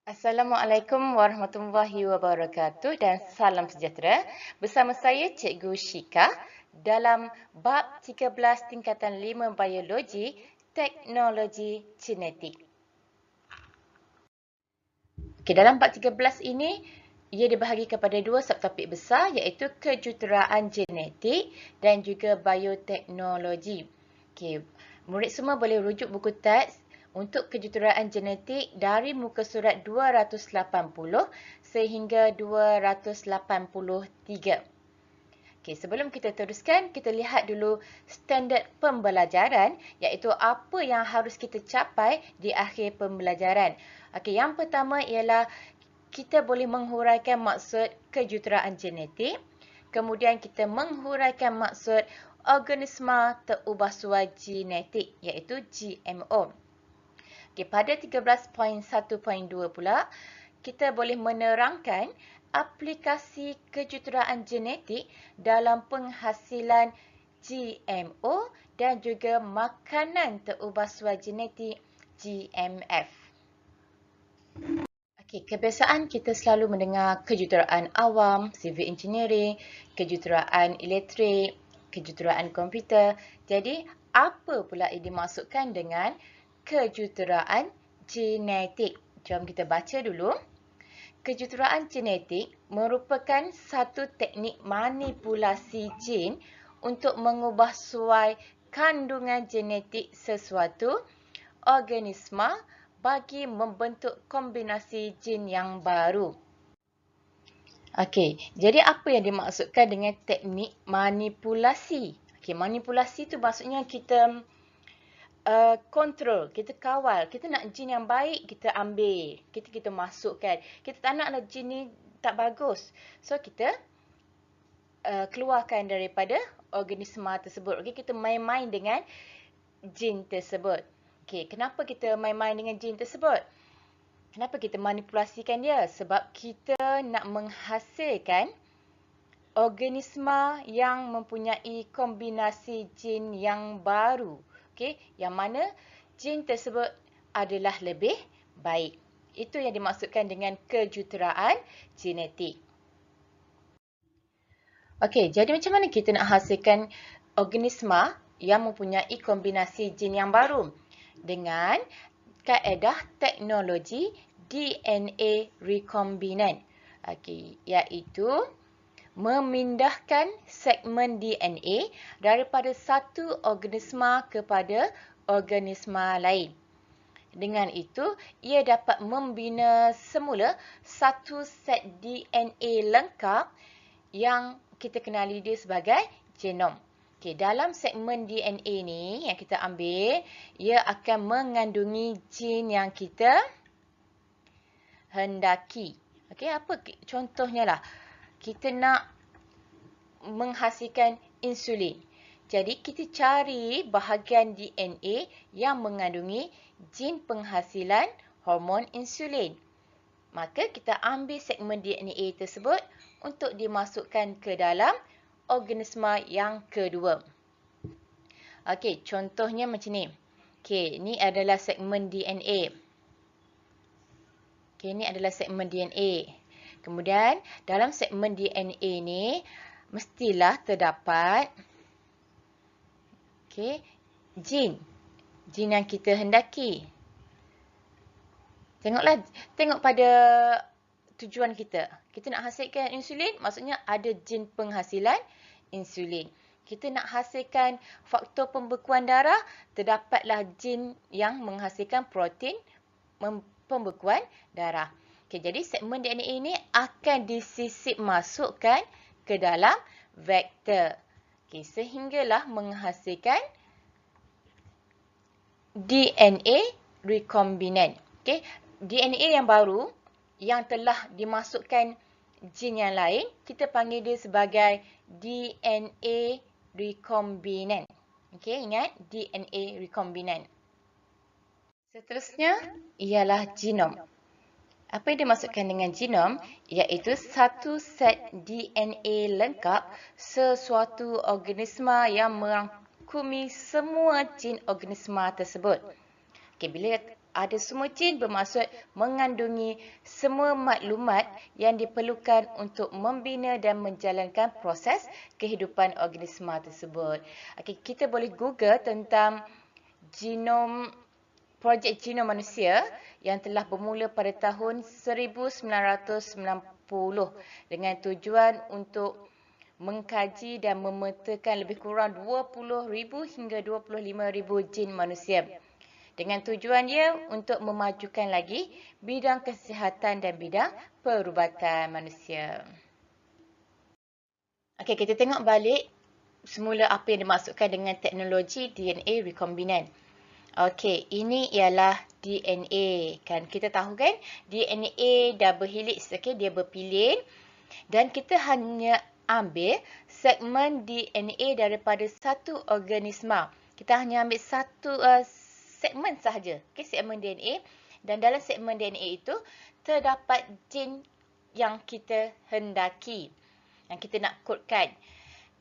Assalamualaikum warahmatullahi wabarakatuh dan salam sejahtera. Bersama saya Cikgu Shika dalam bab 13 tingkatan 5 biologi teknologi genetik. Dalam bab 13 ini ia dibahagi kepada dua subtopik besar iaitu kejuruteraan genetik dan juga bioteknologi. Murid semua boleh rujuk buku teks untuk kejuruteraan genetik dari muka surat 280 sehingga 283. Sebelum kita teruskan, kita lihat dulu standard pembelajaran iaitu apa yang harus kita capai di akhir pembelajaran. Yang pertama ialah kita boleh menghuraikan maksud kejuruteraan genetik. Kemudian kita menghuraikan maksud organisma terubah suai genetik iaitu GMO. Pada 13.1.2 pula, kita boleh menerangkan aplikasi kejuruteraan genetik dalam penghasilan GMO dan juga makanan terubah suai genetik GMF. Kebiasaan kita selalu mendengar kejuruteraan awam, civil engineering, kejuruteraan elektrik, kejuruteraan komputer. Jadi, apa pula yang dimaksudkan dengan kejuruteraan genetik? Jom kita baca dulu. Kejuruteraan genetik merupakan satu teknik manipulasi gen untuk mengubah suai kandungan genetik sesuatu organisma bagi membentuk kombinasi gen yang baru. Jadi apa yang dimaksudkan dengan teknik manipulasi? Manipulasi tu maksudnya kita kontrol, kita kawal. Kita nak gen yang baik, kita ambil. Kita masukkan. Kita tak naklah gen ni tak bagus. So, kita keluarkan daripada organisma tersebut. Kita main-main dengan gen tersebut. Kenapa kita main-main dengan gen tersebut? Kenapa kita manipulasikan dia? Sebab kita nak menghasilkan organisma yang mempunyai kombinasi gen yang baru. Yang mana gen tersebut adalah lebih baik. Itu yang dimaksudkan dengan kejuruteraan genetik. Jadi macam mana kita nak hasilkan organisma yang mempunyai kombinasi gen yang baru? Dengan kaedah teknologi DNA recombinant. Iaitu memindahkan segmen DNA daripada satu organisma kepada organisma lain. Dengan itu, ia dapat membina semula satu set DNA lengkap yang kita kenali dia sebagai genom. Dalam segmen DNA ni yang kita ambil, ia akan mengandungi gen yang kita hendaki. Apa contohnya lah? Kita nak menghasilkan insulin. Jadi, kita cari bahagian DNA yang mengandungi gen penghasilan hormon insulin. Maka, kita ambil segmen DNA tersebut untuk dimasukkan ke dalam organisma yang kedua. Contohnya macam ni. Ni adalah segmen DNA. Ini adalah segmen DNA. Kemudian, dalam segmen DNA ni, mestilah terdapat gen yang kita hendaki. Tengok pada tujuan kita. Kita nak hasilkan insulin, maksudnya ada gen penghasilan insulin. Kita nak hasilkan faktor pembekuan darah, terdapatlah gen yang menghasilkan protein pembekuan darah. Jadi segmen DNA ini akan disisip masukkan ke dalam vektor. Sehinggalah menghasilkan DNA recombinant. DNA yang baru yang telah dimasukkan gen yang lain, kita panggil dia sebagai DNA recombinant. Ingat DNA recombinant. Seterusnya ialah genom. Apa yang dimaksudkan dengan genom? Iaitu satu set DNA lengkap sesuatu organisma yang merangkumi semua gen organisma tersebut. Bila Ada semua jin bermaksud mengandungi semua maklumat yang diperlukan untuk membina dan menjalankan proses kehidupan organisma tersebut. Okey, kita boleh Google tentang projek genom manusia yang telah bermula pada tahun 1990 dengan tujuan untuk mengkaji dan memetakan lebih kurang 20,000 hingga 25,000 jin manusia. Dengan tujuan dia untuk memajukan lagi bidang kesihatan dan bidang perubatan manusia. Okey, kita tengok balik semula apa yang dimaksudkan dengan teknologi DNA rekombinan. Okey, ini ialah DNA. Kan kita tahu kan DNA double helix, okey, dia berpilin dan kita hanya ambil segmen DNA daripada satu organisma. Kita hanya ambil satu segmen sahaja, okey, segmen DNA, dan dalam segmen DNA itu terdapat jin yang kita hendaki, yang kita nak kodkan.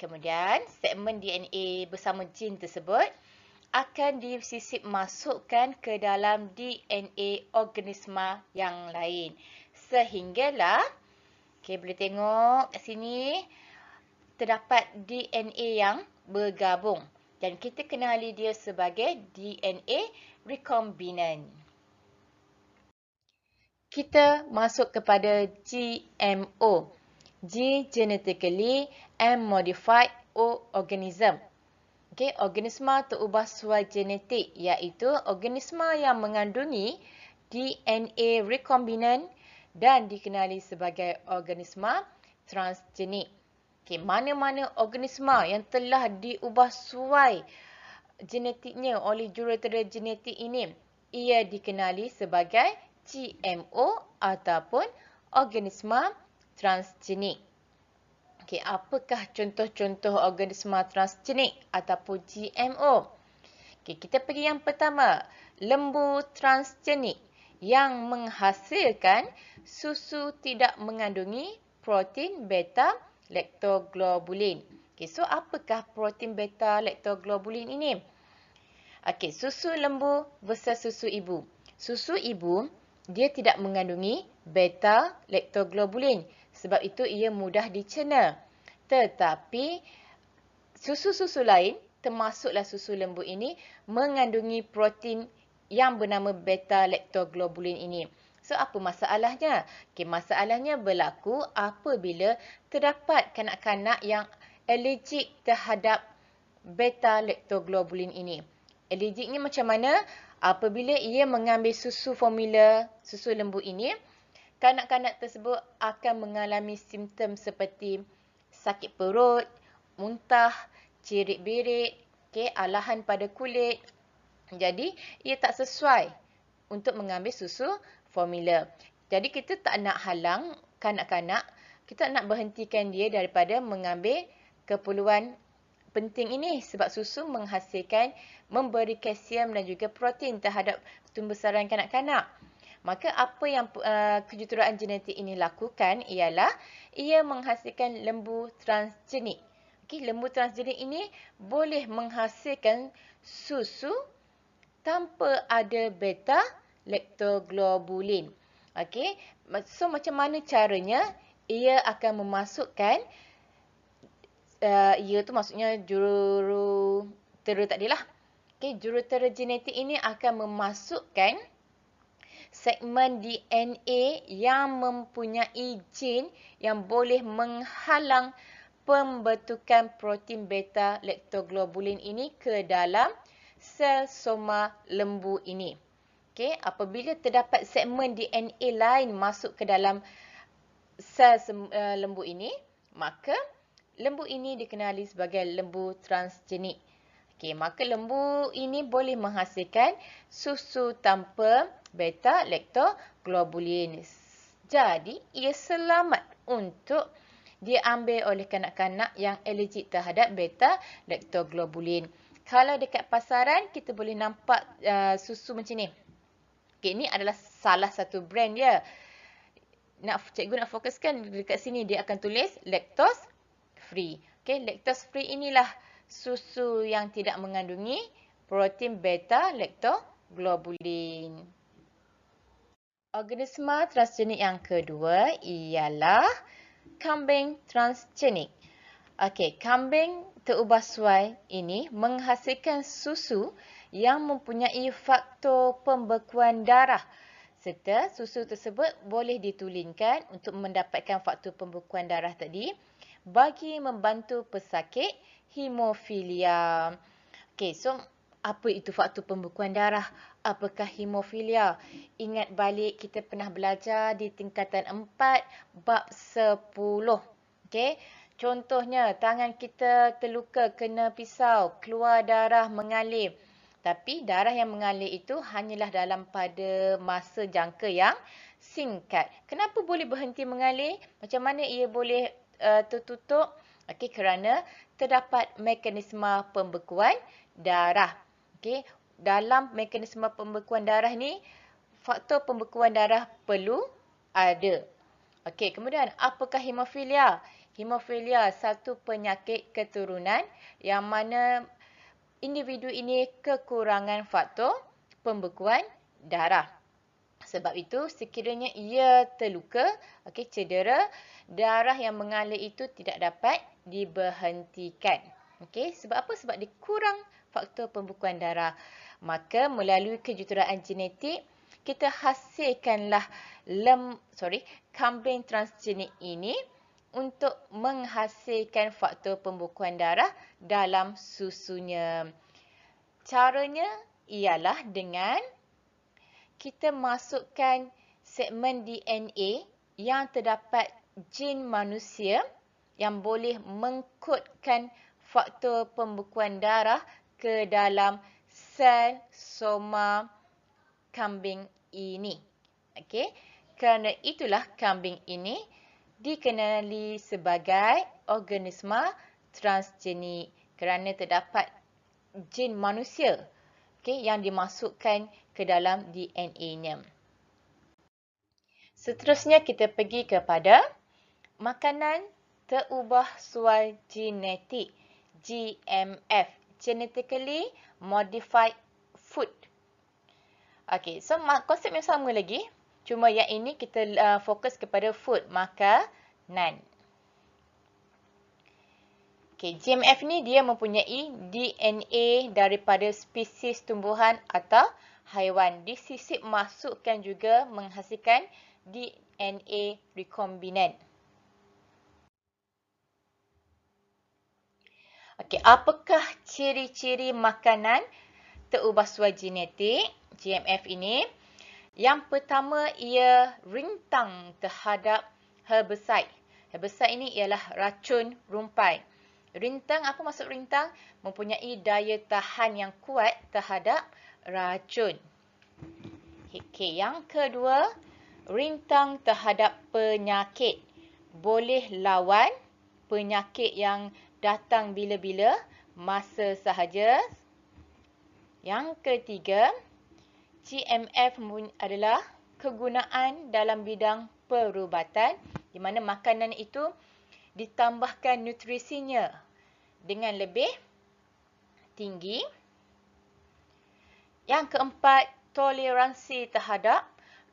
Kemudian segmen DNA bersama jin tersebut akan disisip masukkan ke dalam DNA organisma yang lain. Sehinggalah, okay, boleh tengok kat sini, terdapat DNA yang bergabung. Dan kita kenali dia sebagai DNA rekombinan. Kita masuk kepada GMO. Genetically Modified Organism. Okay, organisma terubah sesuai genetik, iaitu organisma yang mengandungi DNA rekombinan dan dikenali sebagai organisma transgenik. Okay, mana-mana organisma yang telah diubah sesuai genetiknya oleh jurutera genetik ini, ia dikenali sebagai GMO ataupun organisma transgenik. Okey, apakah contoh-contoh organisma transgenik ataupun GMO? Okey, kita pergi yang pertama, lembu transgenik yang menghasilkan susu tidak mengandungi protein beta lactoglobulin. Okey, so apakah protein beta lactoglobulin ini? Okey, susu lembu versus susu ibu. Susu ibu dia tidak mengandungi beta lactoglobulin. Sebab itu ia mudah dicerna. Tetapi susu-susu lain, termasuklah susu lembu ini, mengandungi protein yang bernama beta lactoglobulin ini. So, apa masalahnya? Okay, masalahnya berlaku apabila terdapat kanak-kanak yang alergik terhadap beta lactoglobulin ini. Alergiknya macam mana? Apabila ia mengambil susu formula susu lembu ini, kanak-kanak tersebut akan mengalami simptom seperti sakit perut, muntah, cirit-birit, okay, alahan pada kulit. Jadi, ia tak sesuai untuk mengambil susu formula. Jadi, kita tak nak halang kanak-kanak, kita nak berhentikan dia daripada mengambil keperluan penting ini sebab susu menghasilkan, memberi kalsium dan juga protein terhadap tumbuh-besaran kanak-kanak. Maka apa yang kejuruteraan genetik ini lakukan ialah ia menghasilkan lembu transgenik. Okay, lembu transgenik ini boleh menghasilkan susu tanpa ada beta lactoglobulin. Okay, so macam mana caranya? Ia akan memasukkan, ia tu maksudnya jurutera tadilah. Okay, jurutera genetik ini akan memasukkan segmen DNA yang mempunyai jin yang boleh menghalang pembentukan protein beta lactoglobulin ini ke dalam sel soma lembu ini. Okey, apabila terdapat segmen DNA lain masuk ke dalam sel lembu ini, maka lembu ini dikenali sebagai lembu transgenik. Okey, maka lembu ini boleh menghasilkan susu tanpa beta lactoglobulin. Jadi, ia selamat untuk diambil oleh kanak-kanak yang alergik terhadap beta lactoglobulin. Kalau dekat pasaran, kita boleh nampak susu macam ni. Okey, ini adalah salah satu brand dia. Cikgu nak fokuskan dekat sini, dia akan tulis lactose free. Okey, lactose free inilah susu yang tidak mengandungi protein beta lactoglobulin. Organisma transgenik yang kedua ialah kambing transgenik. Okey, kambing terubahsuai ini menghasilkan susu yang mempunyai faktor pembekuan darah serta susu tersebut boleh ditulinkan untuk mendapatkan faktor pembekuan darah tadi bagi membantu pesakit hemofilia. Okey, so apa itu faktor pembekuan darah? Apakah hemofilia? Ingat balik kita pernah belajar di tingkatan 4 bab 10. Okey. Contohnya, tangan kita terluka kena pisau, keluar darah mengalir. Tapi darah yang mengalir itu hanyalah dalam pada masa jangka yang singkat. Kenapa boleh berhenti mengalir? Macam mana ia boleh tertutup? Okey, kerana terdapat mekanisme pembekuan darah. Okey, dalam mekanisme pembekuan darah ni, faktor pembekuan darah perlu ada. Okey, kemudian apakah hemofilia? Hemofilia satu penyakit keturunan yang mana individu ini kekurangan faktor pembekuan darah. Sebab itu, sekiranya ia terluka, cedera, darah yang mengalir itu tidak dapat diberhentikan. Sebab apa? Sebab dia kurang faktor pembekuan darah. Maka melalui kejuruteraan genetik, kita hasilkanlah kambing transgenik ini untuk menghasilkan faktor pembekuan darah dalam susunya. Caranya ialah dengan kita masukkan segmen DNA yang terdapat jin manusia yang boleh mengkodkan faktor pembekuan darah ke dalam sel soma kambing ini. Okey, kerana itulah kambing ini dikenali sebagai organisma transgenik kerana terdapat jin manusia yang dimasukkan ke dalam DNA-nya. Seterusnya kita pergi kepada makanan terubah suai genetik, GMF, Genetically Modified Food. Okey, so konsep yang sama lagi, cuma yang ini kita fokus kepada food, makanan. Okey, GMF ni dia mempunyai DNA daripada spesies tumbuhan atau haiwan. Disisip masukkan juga menghasilkan DNA rekombinan. Okey, apakah ciri-ciri makanan terubah suai genetik GMF ini? Yang pertama, ia rintang terhadap herbicide. Herbicide ini ialah racun rumpai. Rintang, apa maksud rintang? Mempunyai daya tahan yang kuat terhadap racun. Okey, yang kedua, rintang terhadap penyakit. Boleh lawan penyakit yang datang bila-bila, masa sahaja. Yang ketiga, GMF adalah kegunaan dalam bidang perubatan di mana makanan itu ditambahkan nutrisinya dengan lebih tinggi. Yang keempat, toleransi terhadap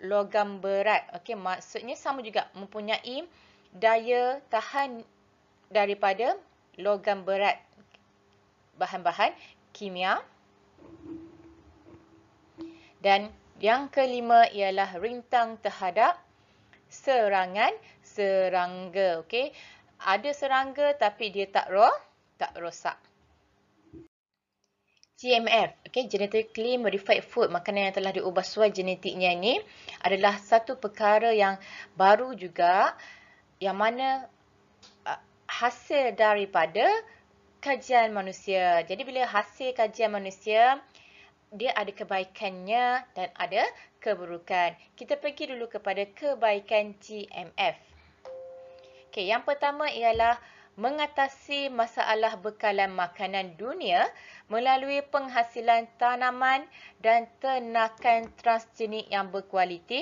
logam berat. Okey, maksudnya sama juga mempunyai daya tahan daripada logam berat, bahan-bahan kimia. Dan yang kelima ialah rintang terhadap serangan serangga. Okey, ada serangga tapi dia tak rosak. GMF, Genetically Modified Food, makanan yang telah diubah suai genetiknya ini adalah satu perkara yang baru juga yang mana hasil daripada kajian manusia. Jadi bila hasil kajian manusia, dia ada kebaikannya dan ada keburukan. Kita pergi dulu kepada kebaikan GMF. Okey, yang pertama ialah mengatasi masalah bekalan makanan dunia melalui penghasilan tanaman dan ternakan transgenik yang berkualiti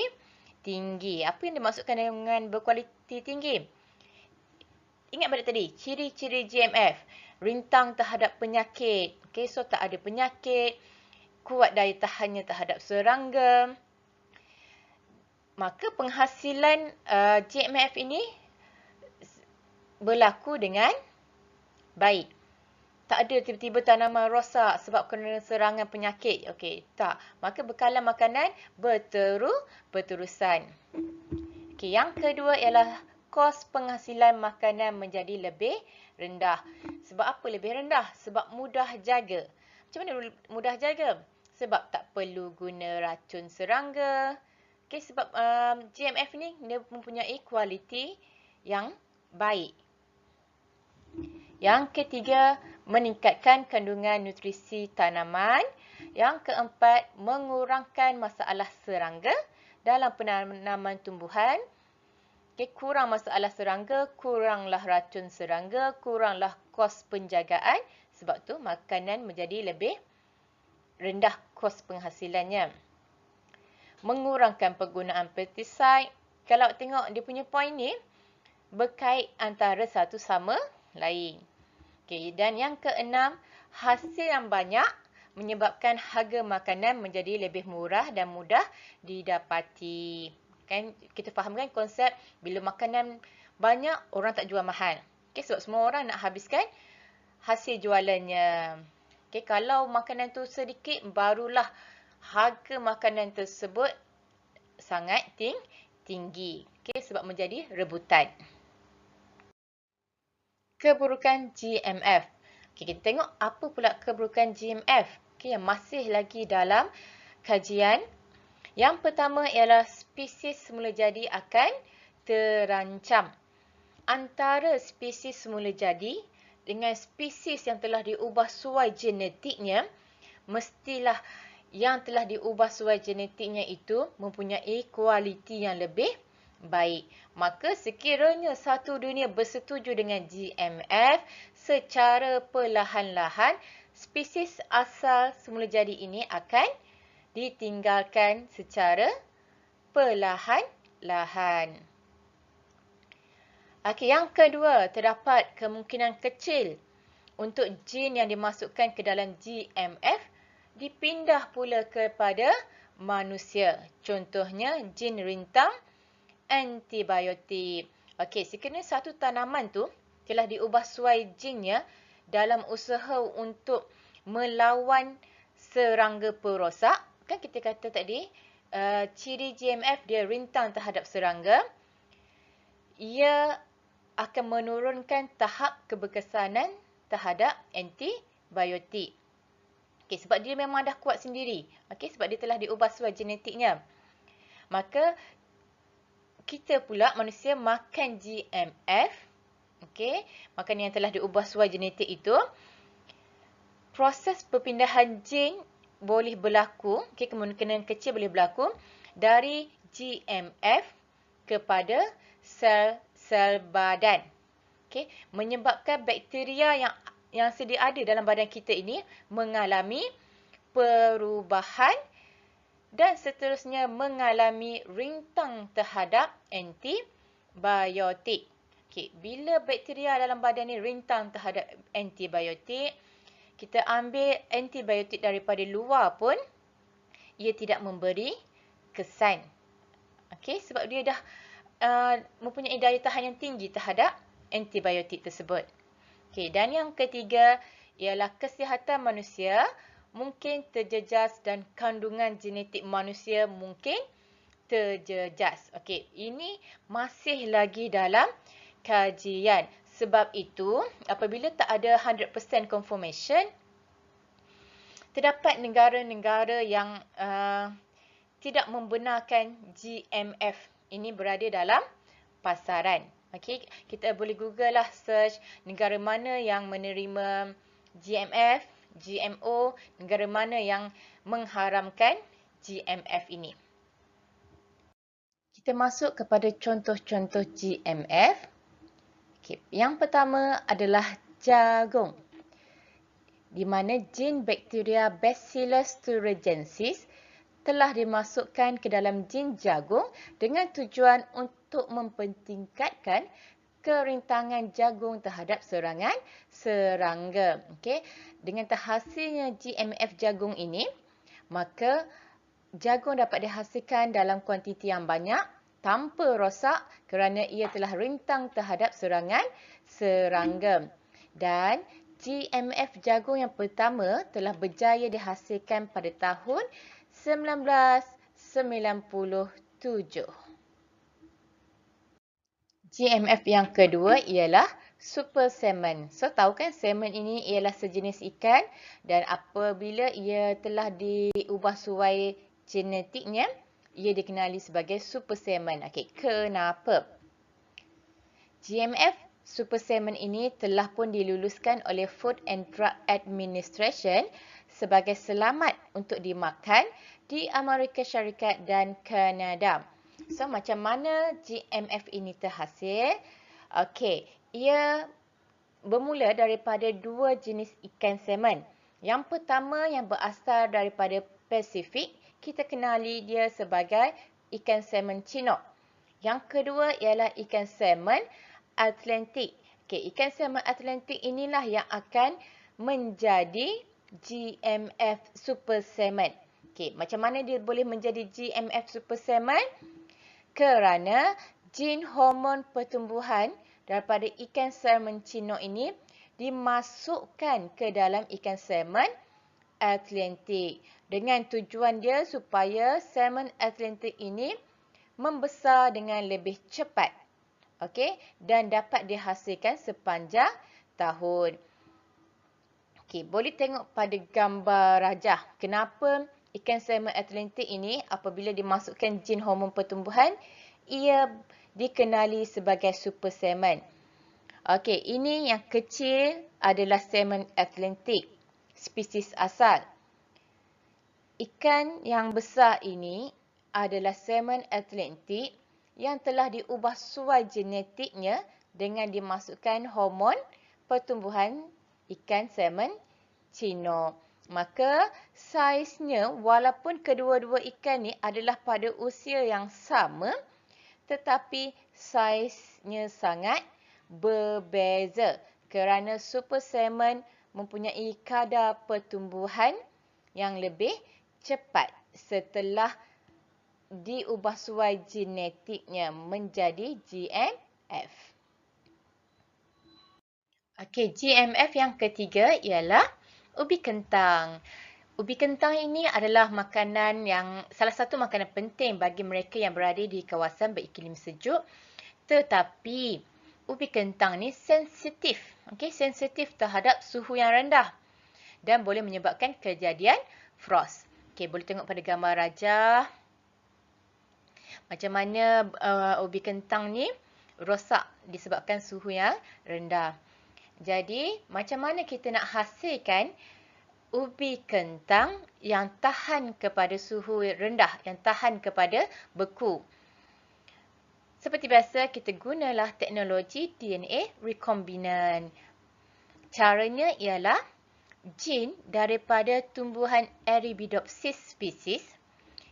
tinggi. Apa yang dimaksudkan dengan berkualiti tinggi? Ingat balik tadi, ciri-ciri GMF. Rintang terhadap penyakit. Okey, so tak ada penyakit. Kuat daya tahannya terhadap serangga. maka penghasilan GMF ini berlaku dengan baik. Tak ada tiba-tiba tanaman rosak sebab kena serangan penyakit. Okey, tak. Maka bekalan makanan berterusan. Okey, yang kedua ialah kos penghasilan makanan menjadi lebih rendah. Sebab apa lebih rendah? Sebab mudah jaga. Macam mana mudah jaga? Sebab tak perlu guna racun serangga. Okey, sebab GMF ni dia mempunyai kualiti yang baik. Yang ketiga, meningkatkan kandungan nutrisi tanaman. Yang keempat, mengurangkan masalah serangga dalam penanaman tumbuhan. Okay, kurang masalah serangga, kuranglah racun serangga, kuranglah kos penjagaan. Sebab tu makanan menjadi lebih rendah kos penghasilannya. Mengurangkan penggunaan pestisida. Kalau tengok dia punya point ni, berkait antara satu sama lain. Okay, dan yang keenam, hasil yang banyak menyebabkan harga makanan menjadi lebih murah dan mudah didapati. Kan kita fahamkan konsep bila makanan banyak, orang tak jual mahal. Okay, sebab semua orang nak habiskan hasil jualannya. Okay, kalau makanan tu sedikit, barulah harga makanan tersebut sangat tinggi. Okay, sebab menjadi rebutan. Keburukan GMF. Okay, kita tengok apa pula keburukan GMF. Okay, yang masih lagi dalam kajian. Yang pertama ialah spesies semula jadi akan terancam. Antara spesies semula jadi dengan spesies yang telah diubah suai genetiknya, mestilah yang telah diubah suai genetiknya itu mempunyai kualiti yang lebih baik. Maka sekiranya satu dunia bersetuju dengan GMF, secara perlahan-lahan spesies asal semula jadi ini akan ditinggalkan secara perlahan-lahan. Okey, yang kedua, terdapat kemungkinan kecil untuk jin yang dimasukkan ke dalam GMF dipindah pula kepada manusia. Contohnya jin rintang antibiotik. Okey, sekiranya satu tanaman tu telah diubah suai jinnya dalam usaha untuk melawan serangga perosak. Kan kita kata tadi, ciri GMF dia rintang terhadap serangga. Ia akan menurunkan tahap keberkesanan terhadap antibiotik. Okey, sebab dia memang dah kuat sendiri. Okey, sebab dia telah diubah suai genetiknya. Maka kita pula manusia makan GMF, okey, makanan yang telah diubah suai genetik itu, proses perpindahan gen boleh berlaku, okey, kemungkinan kecil boleh berlaku dari GMF kepada sel-sel badan. Okey, menyebabkan bakteria yang sedia ada dalam badan kita ini mengalami perubahan dan seterusnya mengalami rintang terhadap antibiotik. Okey, bila bakteria dalam badan ni rintang terhadap antibiotik, kita ambil antibiotik daripada luar pun ia tidak memberi kesan. Okey, sebab dia dah mempunyai daya tahan yang tinggi terhadap antibiotik tersebut. Okey, dan yang ketiga ialah kesihatan manusia mungkin terjejas dan kandungan genetik manusia mungkin terjejas. Okey, ini masih lagi dalam kajian. Sebab itu, apabila tak ada 100% confirmation, terdapat negara-negara yang tidak membenarkan GMF ini berada dalam pasaran. Okey, kita boleh Google lah, search negara mana yang menerima GMF, GMO, negara mana yang mengharamkan GMF ini. Kita masuk kepada contoh-contoh GMF. Okay. Yang pertama adalah jagung, di mana gen bakteria Bacillus thuringiensis telah dimasukkan ke dalam gen jagung dengan tujuan untuk mempertingkatkan kerintangan jagung terhadap serangan serangga. Okey, dengan terhasilnya GMF jagung ini, maka jagung dapat dihasilkan dalam kuantiti yang banyak tanpa rosak kerana ia telah rentang terhadap serangan serangga. Dan GMF jagung yang pertama telah berjaya dihasilkan pada tahun 1997. GMF yang kedua ialah super salmon. So, tahu kan salmon ini ialah sejenis ikan dan apabila ia telah diubah suai genetiknya, ia dikenali sebagai super salmon. Okey, kenapa? GMF super salmon ini telah pun diluluskan oleh Food and Drug Administration sebagai selamat untuk dimakan di Amerika Syarikat dan Kanada. So, macam mana GMF ini terhasil? Okey, ia bermula daripada dua jenis ikan salmon. Yang pertama yang berasal daripada Pasifik, kita kenali dia sebagai ikan salmon Chinook. Yang kedua ialah ikan salmon Atlantik. Okey, ikan salmon Atlantik inilah yang akan menjadi GMF super salmon. Okey, macam mana dia boleh menjadi GMF super salmon? Kerana gen hormon pertumbuhan daripada ikan salmon Chinook ini dimasukkan ke dalam ikan salmon Atlantik dengan tujuan dia supaya salmon Atlantik ini membesar dengan lebih cepat. Okey, dan dapat dihasilkan sepanjang tahun. Okey, boleh tengok pada gambar rajah kenapa ikan salmon Atlantik ini apabila dimasukkan gen hormon pertumbuhan, ia dikenali sebagai super salmon. Okey, ini yang kecil adalah salmon Atlantik, spesies asal. Ikan yang besar ini adalah salmon Atlantik yang telah diubah suai genetiknya dengan dimasukkan hormon pertumbuhan ikan salmon Chinook. Maka saiznya walaupun kedua-dua ikan ni adalah pada usia yang sama, tetapi saiznya sangat berbeza kerana super salmon mempunyai kadar pertumbuhan yang lebih cepat setelah diubah suai genetiknya menjadi GMF. Okey, GMF yang ketiga ialah ubi kentang. Ubi kentang ini adalah makanan yang salah satu makanan penting bagi mereka yang berada di kawasan beriklim sejuk. Tetapi ubi kentang ni sensitif, sensitif terhadap suhu yang rendah dan boleh menyebabkan kejadian frost. Okey, boleh tengok pada gambar rajah macam mana ubi kentang ni rosak disebabkan suhu yang rendah. Jadi, macam mana kita nak hasilkan ubi kentang yang tahan kepada suhu rendah, yang tahan kepada beku? Seperti biasa, kita gunalah teknologi DNA recombinant. Caranya ialah gen daripada tumbuhan Arabidopsis spesies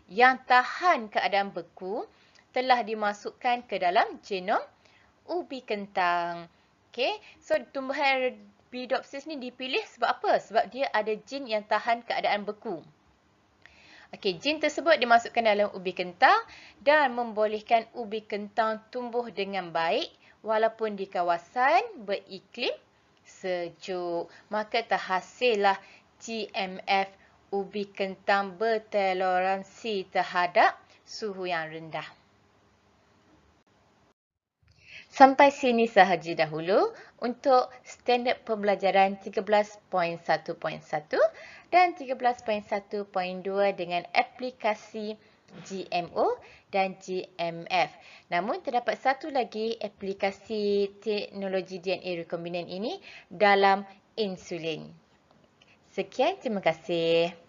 yang tahan keadaan beku telah dimasukkan ke dalam genom ubi kentang. Okey, so tumbuhan Arabidopsis ni dipilih sebab apa? Sebab dia ada gen yang tahan keadaan beku. Okey, gen tersebut dimasukkan dalam ubi kentang dan membolehkan ubi kentang tumbuh dengan baik walaupun di kawasan beriklim sejuk. Maka terhasillah GMF, ubi kentang bertoleransi terhadap suhu yang rendah. Sampai sini sahaja dahulu untuk standard pembelajaran 13.1.1 dan 13.1.2 dengan aplikasi GMO dan GMF. Namun terdapat satu lagi aplikasi teknologi DNA recombinant ini dalam insulin. Sekian, terima kasih.